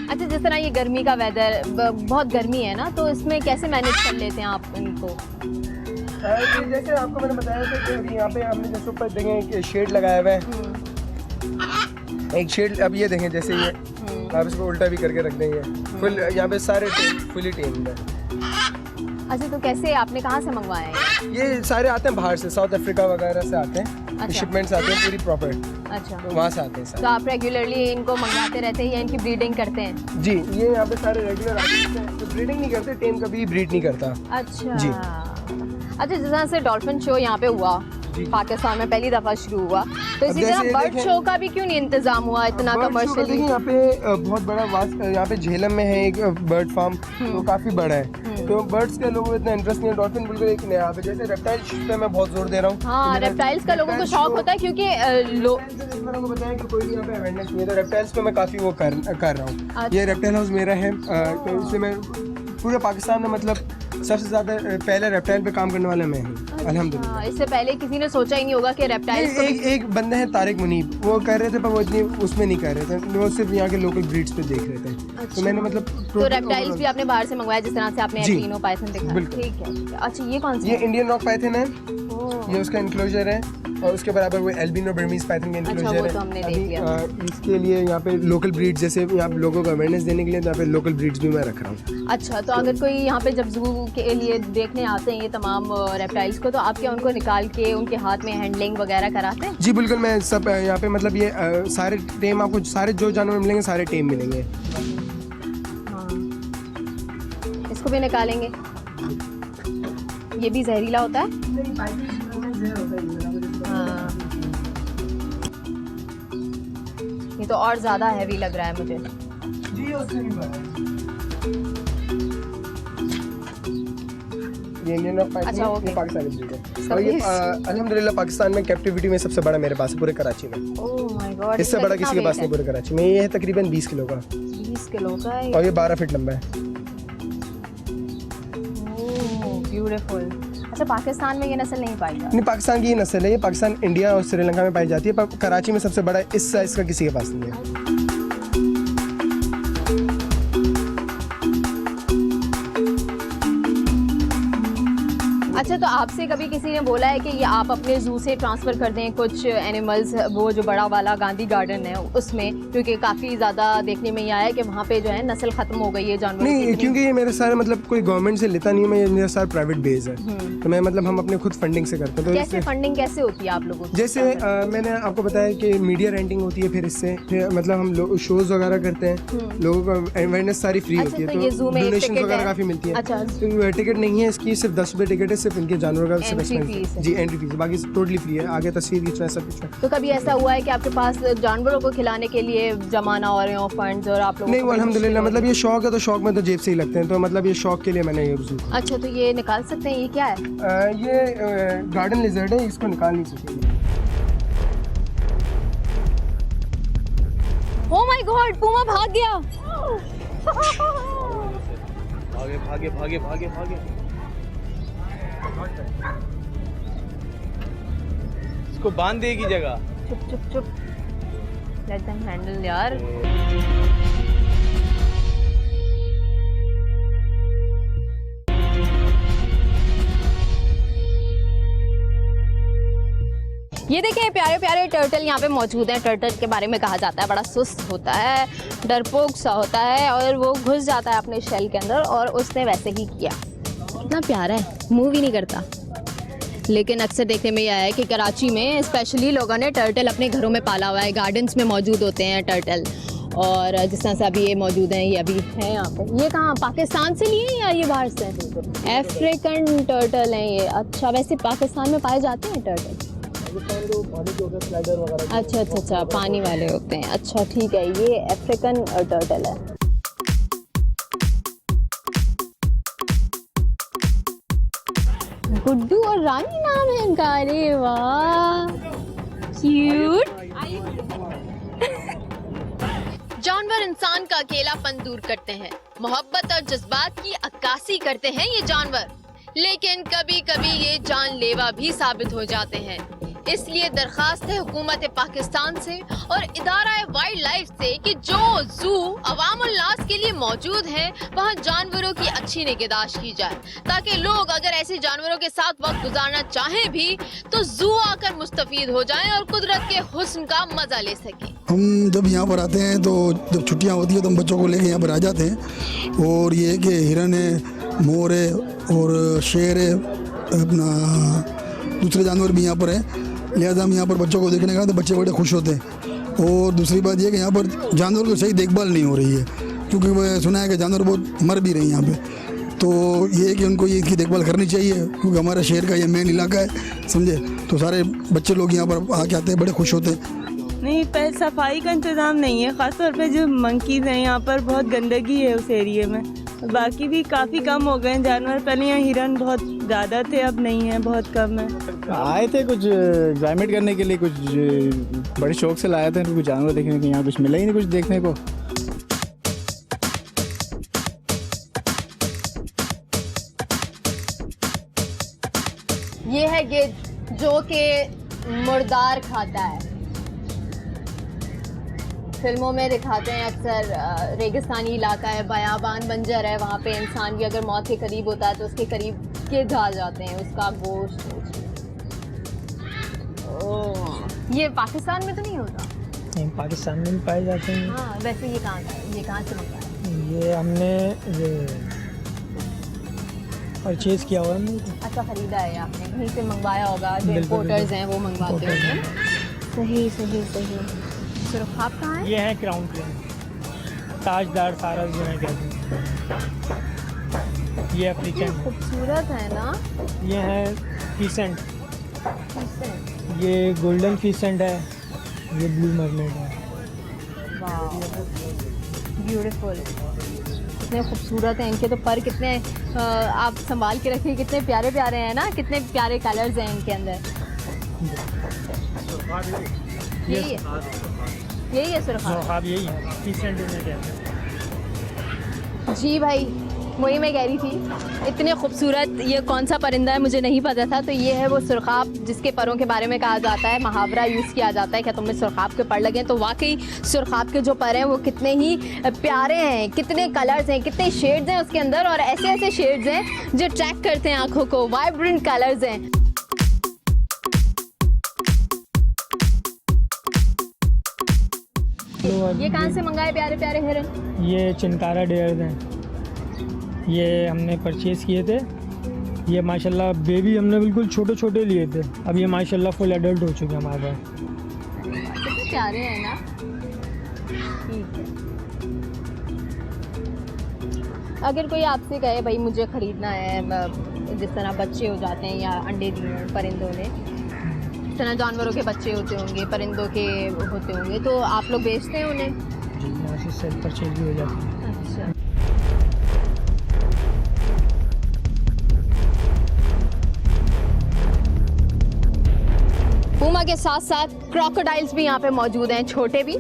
Speaker 1: अच्छा, जिस तरह ये गर्मी का वेदर, बहुत गर्मी है ना, तो इसमें कैसे मैनेज कर लेते हैं आप इनको?
Speaker 6: जैसे आपको मैंने बताया था कि यहाँ पे हमने जैसे ऊपर देखें शेड लगाया हुआ है, एक शेड। अब ये देखें, जैसे ये आप इसको उल्टा भी करके रख देंगे, फुल यहाँ पे सारे फुली टेम्ड है।
Speaker 1: अच्छा, तो कैसे, आपने कहाँ से मंगवाए हैं?
Speaker 6: ये सारे आते हैं बाहर से, साउथ अफ्रीका वगैरह से आते हैं।
Speaker 1: अच्छा।
Speaker 6: शिपमेंट्स आते हैं पूरी प्रॉपर,
Speaker 1: अच्छा,
Speaker 6: तो वहाँ से आते हैं
Speaker 1: तो
Speaker 6: सारे।
Speaker 1: आप रेगुलरली इनको मंगवाते रहते हैं या इनकी ब्रीडिंग करते हैं?
Speaker 6: जी, ये यहाँ पे सारे रेगुलर आते हैं, तो ब्रीडिंग नहीं करते, टेम कभी ब्रीड नहीं करता।
Speaker 1: अच्छा
Speaker 6: जी।
Speaker 1: अच्छा, जिस तरह से डॉल्फिन शो यहाँ पे हुआ पाकिस्तान में पहली दफा शुरू हुआ, तो इसी
Speaker 6: जैसे
Speaker 1: तरह
Speaker 6: ये
Speaker 1: बर्ड
Speaker 6: देखें-
Speaker 1: शो का भी क्यों नहीं इंतजाम हुआ इतना कमर्शियली?
Speaker 6: देखिए यहाँ पे बहुत बड़ा वास्ट, यहाँ पे झेलम में है एक बर्ड फार्म, तो काफी बड़ा है। तो बर्ड्स के लोगों को इतना इंटरेस्ट नहीं है। डॉल्फिन बिल्कुल एक नया पे, जैसे रेप्टाइल्स पे मैं बहुत जोर दे रहा हूँ।
Speaker 1: हाँ, रेप्टाइल्स का लोगों को शौक होता है क्योंकि
Speaker 6: मैंने आपको बताया कि कोई भी यहाँ पे अवेयरनेस नहीं है, तो रेप्टाइल्स पे मैं काफी वो कर रहा हूँ।
Speaker 1: अच्छा।
Speaker 6: ये रेप्टाइल हाउस मेरा है, तो इसलिए मैं पूरे पाकिस्तान में मतलब सबसे ज्यादा पहले रेप्टाइल पे काम करने वाला मैं हूँ, अल्हम्दुलिल्लाह।
Speaker 1: हाँ, इससे पहले किसी ने सोचा ही नहीं होगा कि रेप्टाइल्स को
Speaker 6: एक बंदे हैं तारिक मुनीब, वो कर रहे थे पर वो इतनी उसमें नहीं कर रहे थे, वो सिर्फ यहाँ के लोकल ब्रीड्स पे देख रहे थे। तो मैंने मतलब
Speaker 1: तो रेप्टाइल्स भी आपने बाहर से मंगवाया, जिस तरह से आपने
Speaker 6: जी,
Speaker 1: एल्बिनो पाइथन दिखाया?
Speaker 6: बिल्कुल।
Speaker 1: ठीक है, ठीक है। अच्छा, ये कौन सा
Speaker 6: ये
Speaker 1: है?
Speaker 6: इंडियन रॉक पाइथन है,
Speaker 1: ओह,
Speaker 6: ये उसका इंक्लोजर है, और उसके बराबर वो एल्बिनो बर्मीज पाइथन का
Speaker 1: अच्छा,
Speaker 6: इंक्लोजर
Speaker 1: वो
Speaker 6: है।
Speaker 1: तो हमने देख
Speaker 6: अभी,
Speaker 1: लिया।
Speaker 6: इसके लिए यहाँ पे लोकल ब्रीड, जैसे यहाँ पे लोगों को अवेयरनेस देने के लिए यहाँ पे लोकल ब्रीड्स भी मैं रख रहा हूँ।
Speaker 1: अच्छा, तो अगर कोई यहाँ पे जब जू के लिए देखने आते हैं ये तमाम रेप्टाइल्स को, तो आप क्या उनको निकाल के उनके हाथ में हैंडलिंग वगैरह कराते हैं?
Speaker 6: जी बिल्कुल, मैं सब यहाँ पे मतलब ये सारे टेम आपको, सारे जो जानवर मिलेंगे सारे टेम मिलेंगे।
Speaker 1: हाँ, इसको भी निकालेंगे। ये भी जहरीला होता है? हाँ, ये तो और ज़्यादा हैवी लग रहा है मुझे।
Speaker 6: जी, उससे भी बड़ा है। ये इंडियन रॉक पाइथन
Speaker 1: अच्छा,
Speaker 6: है,
Speaker 1: ओके।
Speaker 6: ये पाकिस्तानी ब्रीड है।
Speaker 1: इसका
Speaker 6: और ये
Speaker 1: price?
Speaker 6: अल्हम्दुलिल्लाह पाकिस्तान में कैप्टिविटी में सबसे बड़ा मेरे पास है पूरे कराची में।
Speaker 1: ओह माय गॉड,
Speaker 6: इससे बड़ा किसी के पास नहीं पूरे कराची में। ये है तकरीबन 20 किलो का
Speaker 1: 20 किलो का है।
Speaker 6: और ये 12 फीट लंबा है।
Speaker 1: Oh beautiful. अच्छा, पाकिस्तान में ये नस्ल नहीं पाई जाती?
Speaker 6: नहीं, पाकिस्तान की ये नस्ल है, ये पाकिस्तान, इंडिया और श्रीलंका में पाई जाती है, पर कराची में सबसे बड़ा इस साइज का किसी के पास नहीं है।
Speaker 1: अच्छा, तो आपसे कभी किसी ने बोला है कि ये आप अपने जू से ट्रांसफ़र कर दें कुछ एनिमल्स, वो जो बड़ा वाला गांधी गार्डन है उसमें, क्योंकि काफ़ी ज़्यादा देखने में ये आया है कि वहाँ पे जो है नस्ल ख़त्म हो गई है जानवरों की?
Speaker 6: नहीं, क्योंकि ये मेरे सारे मतलब कोई गवर्नमेंट से लेता नहीं है, मैं मेरा सारा प्राइवेट बेस है, तो मैं मतलब हम अपने खुद फंडिंग से करते हैं। तो
Speaker 1: कैसे फंडिंग कैसे होती है आप लोगों की?
Speaker 6: जैसे मैंने आपको बताया कि मीडिया रेंटिंग होती है, फिर इससे फिर मतलब हम शोज वगैरह करते हैं, लोगों को अवेयरनेस सारी फ्री
Speaker 1: अच्छा,
Speaker 6: होती है,
Speaker 1: तो ये zoo में एक
Speaker 6: डोनेशन
Speaker 1: ticket
Speaker 6: वगैरह
Speaker 1: है?
Speaker 6: काफ़ी मिलती है।
Speaker 1: अच्छा।
Speaker 6: तो टिकट नहीं है इसकी, सिर्फ 10 रुपये टिकट है, सिर्फ इनके जानवरों का सिर्फ
Speaker 1: Entry
Speaker 6: expense है।
Speaker 1: fees है।
Speaker 6: जी, एंट्री फीस, बाकी टोटली फ्री है। आगे तस्वीर खींचना है, सब कुछ है।
Speaker 1: तो कभी ऐसा हुआ है कि आपके पास जानवरों को खिलाने के लिए जमा ना हो रहे हो फंड्स और आप लोगों
Speaker 6: नहीं,
Speaker 1: को
Speaker 6: वो
Speaker 1: बड़ी
Speaker 6: अल्हम्दुलिल्लाह,
Speaker 1: मुश्किल हो
Speaker 6: मतलब ये शौक है, तो शौक में तो जेब से ही लगते हैं, तो मतलब ये शौक के लिए मैंने ये यूज़
Speaker 1: रही है? अच्छा, तो ये निकाल सकते हैं, ये क्या है?
Speaker 6: ये गार्डन लिजर्ड है, इसको निकाल नहीं सकेंगे।
Speaker 1: ओह माय गॉड, पूमा भाग गया।
Speaker 3: भागे भागे भागे भागे भागे।
Speaker 7: इसको बांध दे की जगह।
Speaker 1: चुप चुप चुप, लेट देम हैंडल यार। ये देखें प्यारे प्यारे टर्टल यहाँ पे मौजूद हैं। टर्टल के बारे में कहा जाता है बड़ा सुस्त होता है, डरपोक सा होता है और वो घुस जाता है अपने शेल के अंदर, और उसने वैसे ही किया। कितना प्यारा है, मूव ही नहीं करता। लेकिन अक्सर देखने में यह आया है कि कराची में स्पेशली लोगों ने टर्टल अपने घरों में पाला हुआ है। गार्डन्स में मौजूद होते हैं टर्टल, और जिस तरह से अभी ये मौजूद हैं, ये अभी है यहाँ पे। ये कहाँ, पाकिस्तान से लिए हैं या ये बाहर से? अफ्रीकन टर्टल हैं ये। अच्छा, वैसे पाकिस्तान में पाए जाते हैं टर्टल? अच्छा अच्छा अच्छा, पानी वाले होते हैं। अच्छा ठीक है, ये अफ्रीकन टर्टल है। गुड्डू और रानी नाम है इनका। अरे वाह, क्यूट। जानवर इंसान का अकेलापन दूर करते हैं, मोहब्बत और जज्बात की अक्कासी करते हैं ये जानवर, लेकिन कभी कभी ये जानलेवा भी साबित हो जाते हैं। इसलिए दरखास्त है हुकूमत पाकिस्तान से और इदारा वाइल्ड लाइफ से कि जो जू अवामुल नास के लिए मौजूद है वहाँ जानवरों की अच्छी निगहदाश्त की जाए, ताकि लोग अगर ऐसे जानवरों के साथ वक्त गुजारना चाहें भी तो जू आकर मुस्तफीद हो जाएं और कुदरत के हुस्न का मजा ले सकें।
Speaker 8: हम जब यहाँ पर आते हैं तो जब छुट्टियाँ होती है तो हम बच्चों को लेके यहाँ पर आ जाते हैं, और ये है कि हिरन है, मोर है और शेर है, अपना दूसरे जानवर भी यहाँ पर हैं। लिहाजा हम यहाँ पर बच्चों को देखने का तो बच्चे बड़े खुश होते हैं। और दूसरी बात यह कि यहाँ पर जानवर की सही देखभाल नहीं हो रही है, क्योंकि मैं सुना है कि जानवर बहुत मर भी रहे हैं यहाँ पे। तो ये है कि उनको ये इसकी देखभाल करनी चाहिए, क्योंकि हमारा शहर का ये मेन इलाका है, समझे। तो सारे बच्चे लोग यहाँ पर आके आते हैं, बड़े खुश होते हैं।
Speaker 9: नहीं, पर सफाई का इंतज़ाम नहीं है, ख़ासतौर पे जो मंकीज़ हैं यहाँ पर बहुत गंदगी है उस एरिए में। बाकी भी काफ़ी कम हो गए हैं जानवर। पहले यहाँ हिरन बहुत ज़्यादा थे, अब नहीं है, बहुत कम है।
Speaker 10: आए थे कुछ एंजॉयमेंट करने के लिए, कुछ बड़े शौक से लाया था कुछ जानवर देखने के। यहाँ कुछ मिला ही नहीं कुछ देखने को।
Speaker 1: ये है गिद्ध जो कि मुर्दार खाता है। फिल्मों में दिखाते हैं अक्सर, रेगिस्तानी इलाका है, बयाबान बंजर है, वहाँ पे इंसान भी अगर मौत के करीब होता है तो उसके करीब गिद्ध आ जाते हैं, उसका गोश्त। ये पाकिस्तान में तो नहीं होता?
Speaker 11: नहीं, पाकिस्तान में भी पाए जाते हैं।
Speaker 1: हाँ, वैसे ये कहाँ का है? ये कहाँ से मंगाया है?
Speaker 11: ये हमने परचेज़ किया हुआ है।
Speaker 1: अच्छा, खरीदा है आपने, कहीं से मंगवाया होगा, जो इम्पोर्टर्स हैं वो मंगवाते हैं। सही सही सही। सुरखाब कहाँ है?
Speaker 11: ये है क्राउन प्रिंस, ताजदार सारस जो है कहते हैं। ये अफ्रीकन
Speaker 1: खूबसूरत है ना।
Speaker 11: ये है फीसेंट, ये गोल्डन फीसेंट है, ये ब्लू मरमेड है।
Speaker 1: वाह, ब्यूटीफुल। कितने खूबसूरत हैं इनके तो पर, कितने आप संभाल के रखिए, कितने प्यारे प्यारे हैं ना, कितने प्यारे कलर्स हैं इनके अंदर। यही है सुरखाब,
Speaker 11: यही है फीसेंट इन्हें कहते हैं।
Speaker 1: जी भाई, वही मैं कह रही थी, इतने खूबसूरत ये कौन सा परिंदा है मुझे नहीं पता था। तो ये है वो सुरखाब जिसके परों के बारे में कहा जाता है, मुहावरा यूज़ किया जाता है, क्या तुमने सुरखाब के पर लगे। तो वाकई सुरखाब के जो पर हैं वो कितने ही प्यारे हैं, कितने कलर्स हैं, कितने शेड्स हैं उसके अंदर, और ऐसे ऐसे शेड्स हैं जो ट्रैक करते हैं आँखों को, वाइब्रेंट कलर्स हैं। ये कहाँ से मंगाए प्यारे प्यारे हिरन?
Speaker 11: ये चिनकारा डेयर्स हैं, ये हमने परचेज़ किए थे। ये माशाल्लाह बेबी हमने बिल्कुल छोटे छोटे लिए थे, अब ये माशाल्लाह फुल एडल्ट हो चुके हैं हमारे पास।
Speaker 1: कितने प्यारे हैं ना। ठीक है, अगर कोई आपसे कहे भाई मुझे ख़रीदना है, जिस तरह बच्चे हो जाते हैं या अंडे दिए परिंदों ने, इस तरह जानवरों के बच्चे होते होंगे, परिंदों के होते होंगे, तो आप लोग बेचते हैं उन्हें?
Speaker 11: जी, यहाँ से सेल परचेज भी हो जाती है।
Speaker 1: अच्छा, पूमा के साथ साथ क्रोकोडाइल्स भी यहाँ पे मौजूद हैं, छोटे भी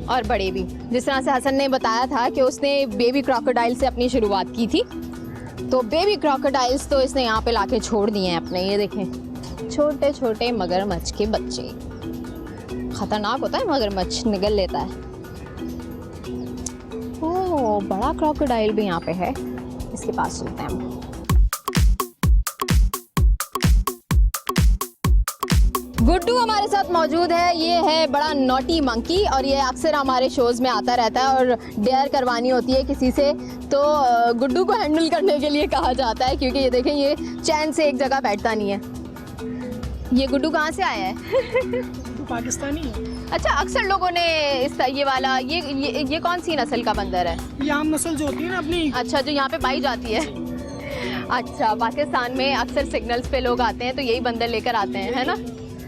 Speaker 1: और बड़े भी। जिस तरह से हसन ने बताया था कि उसने बेबी क्रोकोडाइल से अपनी शुरुआत की थी, तो बेबी क्रोकोडाइल्स तो इसने यहाँ पे लाके छोड़ दिए हैं अपने। ये देखें छोटे छोटे मगरमच्छ के बच्चे। खतरनाक होता है मगरमच्छ, निगल लेता है। ओह बड़ा क्रोकोडाइल भी यहाँ पे है, इसके पास चलते हैं हम। गुड्डू हमारे साथ मौजूद है। ये है बड़ा नॉटी मंकी और ये अक्सर हमारे शोज में आता रहता है और डेयर करवानी होती है किसी से तो गुड्डू को हैंडल करने के लिए कहा जाता है, क्योंकि ये देखें ये चैन से एक जगह बैठता नहीं है। ये गुड्डू कहाँ से आया है?
Speaker 11: पाकिस्तानी है।
Speaker 1: अच्छा, अक्सर लोगों ने इस ये वाला ये कौन सी नस्ल का बंदर है?
Speaker 11: ये आम नस्ल जो होती है ना अपनी।
Speaker 1: अच्छा, जो यहाँ पे पाई जाती है। अच्छा, पाकिस्तान में अक्सर सिग्नल्स पे लोग आते हैं तो यही बंदर लेकर आते हैं, है ना?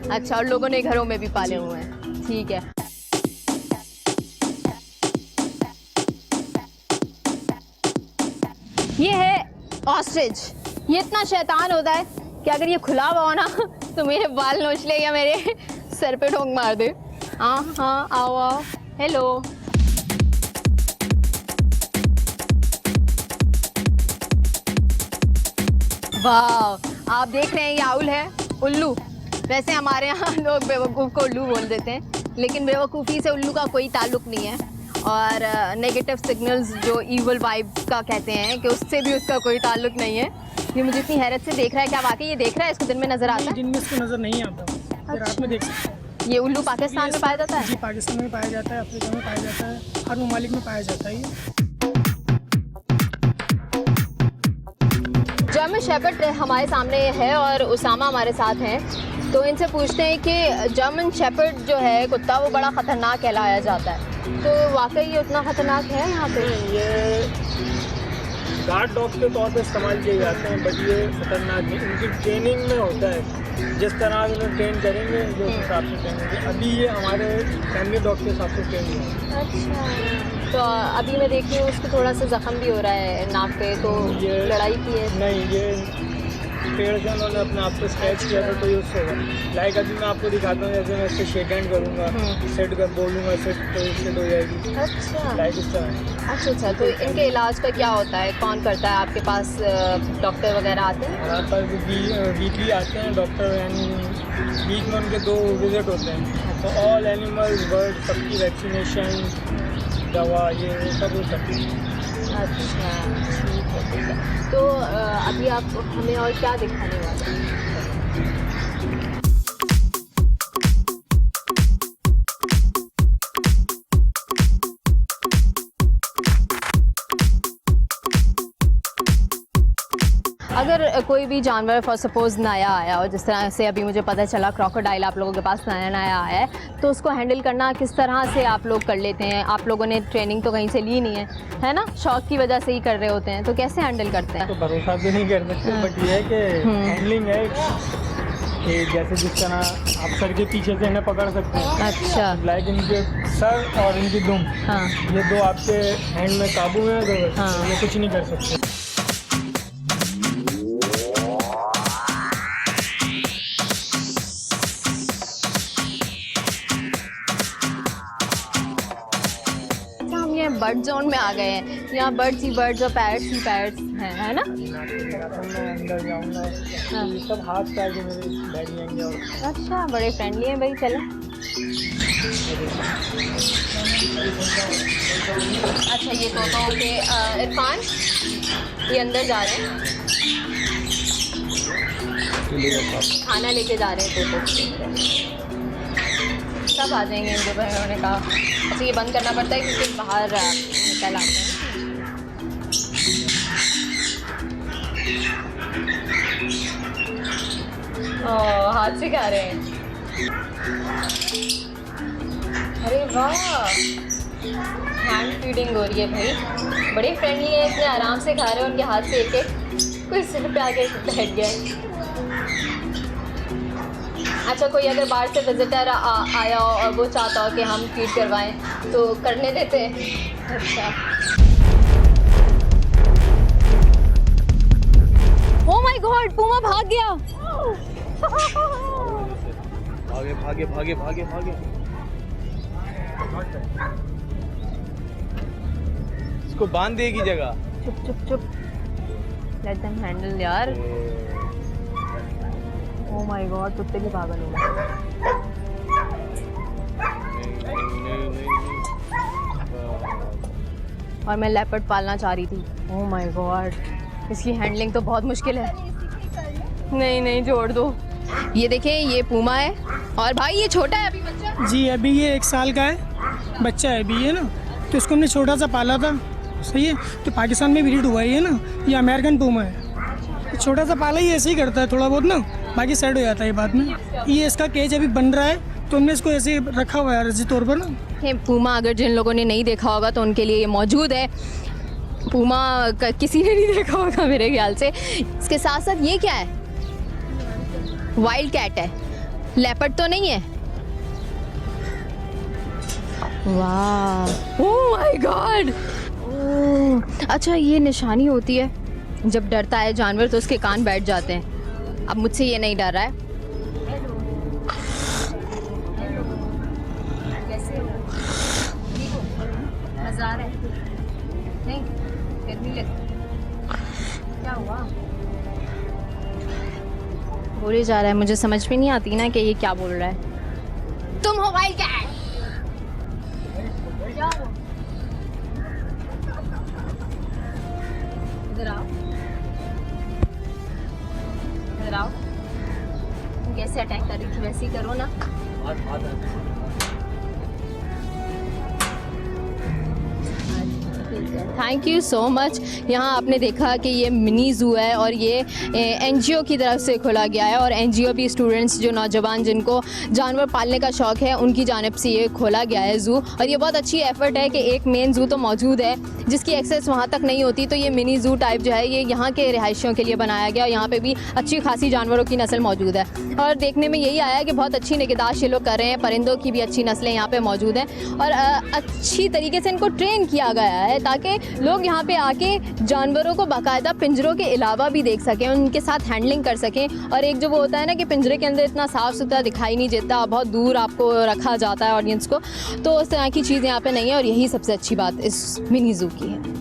Speaker 1: अच्छा, और लोगों ने घरों में भी पाले हुए हैं। ठीक है। ये है ऑस्ट्रिच। ये इतना शैतान होता है कि अगर ये खुला हुआ हो ना तो मेरे बाल नोच ले या मेरे सर पे ठोंक मार दे। हाँ हाँ, आओ आओ, हेलो। वाह, आप देख रहे हैं ये आउल है, उल्लू। वैसे हमारे यहाँ लोग बेवकूफ़ को उल्लू बोल देते हैं, लेकिन बेवकूफ़ी से उल्लू का कोई ताल्लुक नहीं है। और नेगेटिव सिग्नल्स जो ईवल वाइब्स का कहते हैं कि उससे भी उसका कोई ताल्लुक नहीं है। ये मुझे इतनी हैरत से देख रहा है, क्या वाकई ये देख रहा है? इसको दिन में नज़र आता है?
Speaker 11: दिन में इसको नज़र नहीं आता, रात में देख सकते हैं।
Speaker 1: ये उल्लू पाकिस्तान में पाया जाता है?
Speaker 11: जी, पाकिस्तान में पाया जाता है, अफ्रीका में पाया जाता है, हर ममालिक में पाया जाता है।
Speaker 1: जर्मन शेपर्ड हमारे सामने है और उसामा हमारे साथ हैं, तो इनसे पूछते हैं कि जर्मन शेपर्ड जो है कुत्ता वो बड़ा ख़तरनाक कहलाया जाता है, तो वाकई ये उतना ख़तरनाक है यहाँ पे?
Speaker 11: ये गार्ड डॉग के तौर पे इस्तेमाल किए जाते हैं, बट ये खतरनाक नहीं। इनकी ट्रेनिंग में होता है, जिस तरह इन्हें ट्रेन करेंगे जो हिसाब से ट्रेन। अभी ये हमारे फैमिली डॉग के हिसाब से ट्रेन हुआ।
Speaker 1: अच्छा, तो अभी मैं देख रही हूँ उसको थोड़ा सा ज़ख्म भी हो रहा है नाक पे, तो
Speaker 11: ये
Speaker 1: लड़ाई की है?
Speaker 11: नहीं, ये पेड़ से उन्होंने अपने आप को स्क्रैच किया था, तो ये उससे होगा। लाइक अभी मैं आपको दिखाता हूँ, जैसे मैं इससे शेक हैंड करूँगा, सेट कर बोलूँगा, सेट तो सेट हो जाएगी।
Speaker 1: अच्छा,
Speaker 11: लाइक इस तरह।
Speaker 1: अच्छा, तो इनके इलाज का क्या होता है? कौन करता है? आपके पास डॉक्टर वगैरह आते हैं?
Speaker 11: हमारे पास वीकली आते हैं डॉक्टर, यानी वीक में उनके 2 विजिट होते हैं। तो ऑल एनिमल्स, बर्ड, सबकी वैक्सीनेशन, दवा, ये सब हो सकती है।
Speaker 1: अच्छा, ठीक है। तो अभी आप हमें और क्या दिखाने वाले हैं? अगर कोई भी जानवर फॉर सपोज नया आया हो, जिस तरह से अभी मुझे पता चला क्रोकोडाइल आप लोगों के पास नया नया आया है, तो उसको हैंडल करना किस तरह से आप लोग कर लेते हैं? आप लोगों ने ट्रेनिंग तो कहीं से ली नहीं है ना? शौक की वजह से ही कर रहे होते हैं, तो कैसे हैंडल करते हैं?
Speaker 11: तो भरोसा भी नहीं कर सकते, बट ये है कि हैंडलिंग है कि जैसे जिस तरह आप सर के पीछे से इन्हें पकड़ सकते हैं।
Speaker 1: अच्छा,
Speaker 11: लाइक इनके सर और इनकी दुम,
Speaker 1: हाँ,
Speaker 11: ये 2 आपके हैंड में काबू में, तो ये कुछ नहीं कर सकते।
Speaker 1: बर्ड जोन में आ गए हैं। यहाँ बर्ड्स ही बर्ड्स और पैरट्स ही पैरट्स हैं, है ना?
Speaker 11: मैं अंदर जाऊँगा, सब हाथ पैर के मेरे बैठ जाएंगे। और
Speaker 1: अच्छा, बड़े फ्रेंडली हैं भाई। चलो, अच्छा, ये तोतों के इरफान ये अंदर जा रहे हैं, खाना लेके जा रहे हैं तोतों। सब आ जाएंगे इनके भाई, उन्होंने कहा। अच्छा, ये बंद करना पड़ता है क्योंकि बाहर निकल आते हैं। ओह, हाथ से खा रहे हैं। अरे वाह, हैंड फीडिंग हो रही है भाई। बड़े फ्रेंडली है, इतने आराम से खा रहे हैं। उनके हाथ से एक एक कोई सिर पे आके बैठ गया है। अच्छा, कोई अगर बाहर से विजिटर आया हो और वो चाहता हो कि हम फीड करवाएं तो करने देते हैं? अच्छा, ओह माय गॉड, पूमा भाग गया।
Speaker 3: भागे भागे भागे भागे भागे।
Speaker 10: इसको बांध देगी जगह।
Speaker 1: चुप चुप चुप। लेट देम हैंडल यार। ओह माय गॉड, कुत्ते भी पागल हो गए। और मैं लेपर्ड पालना चाह रही थी। ओह माय गॉड, इसकी हैंडलिंग तो बहुत मुश्किल है। नहीं नहीं, जोड़ दो। ये देखें, ये पूमा है और भाई ये छोटा है अभी बच्चा।
Speaker 11: जी अभी ये 1 साल का है, बच्चा है अभी ये ना, तो इसको हमने छोटा सा पाला था, सही है। तो पाकिस्तान में ब्रीड हुआ है ना, ये अमेरिकन पूमा है। छोटा सा पाला ही ऐसे ही करता है थोड़ा बहुत ना, बाकी सेट हो जाता है बाद में। ये इसका केज अभी बन रहा है, तो हमने इसको ऐसे रखा हुआ है अर्जी तौर पर ना।
Speaker 1: पूमा अगर जिन लोगों ने नहीं देखा होगा तो उनके लिए ये मौजूद है। पूमा किसी ने नहीं देखा होगा मेरे ख्याल से। इसके साथ साथ ये क्या है? वाइल्ड कैट है, लेपर्ड तो नहीं है। वाह, ओह माय गॉड। अच्छा, ये निशानी होती है जब डरता है जानवर तो उसके कान बैठ जाते हैं। अब मुझसे ये नहीं डर रहा है। कैसे हो? मजा आ रहा है? नहीं, गर्मी लगती। क्या हुआ? बोले जा रहा है, मुझे समझ में नहीं आती ना कि ये क्या बोल रहा है। तुम हो वाइल्ड कैट। इधर आओ, इधर आओ। कैसे अटैक कर रही थी वैसे ही करो ना। Thank you so much. यहाँ आपने देखा कि ये मिनी ज़ू है और ये एनजीओ की तरफ से खोला गया है और एनजीओ भी स्टूडेंट्स जो नौजवान जिनको जानवर पालने का शौक़ है उनकी जानिब से ये खोला गया है ज़ू। और ये बहुत अच्छी एफ़र्ट है कि एक मेन ज़ू तो मौजूद है जिसकी एक्सेस वहाँ तक नहीं होती, तो ये मिनी ज़ू टाइप जो है ये यहाँ के रिहायशियों के लिए बनाया गया। यहाँ पे भी अच्छी खासी जानवरों की नस्ल मौजूद है और देखने में यही आया कि बहुत अच्छी निगहदाश्त ये लोग कर रहे हैं। परिंदों की भी अच्छी नस्लें यहाँ पे मौजूद हैं और अच्छी तरीके से इनको ट्रेन किया गया है ताकि लोग यहाँ पे आके जानवरों को बाकायदा पिंजरों के अलावा भी देख सकें, उनके साथ हैंडलिंग कर सकें। और एक जो वो होता है ना कि पिंजरे के अंदर इतना साफ़ सुथरा दिखाई नहीं देता, बहुत दूर आपको रखा जाता है ऑडियंस को, तो उस तरह की चीज़ यहाँ पे नहीं है और यही सबसे अच्छी बात इस मिनी ज़ू की है।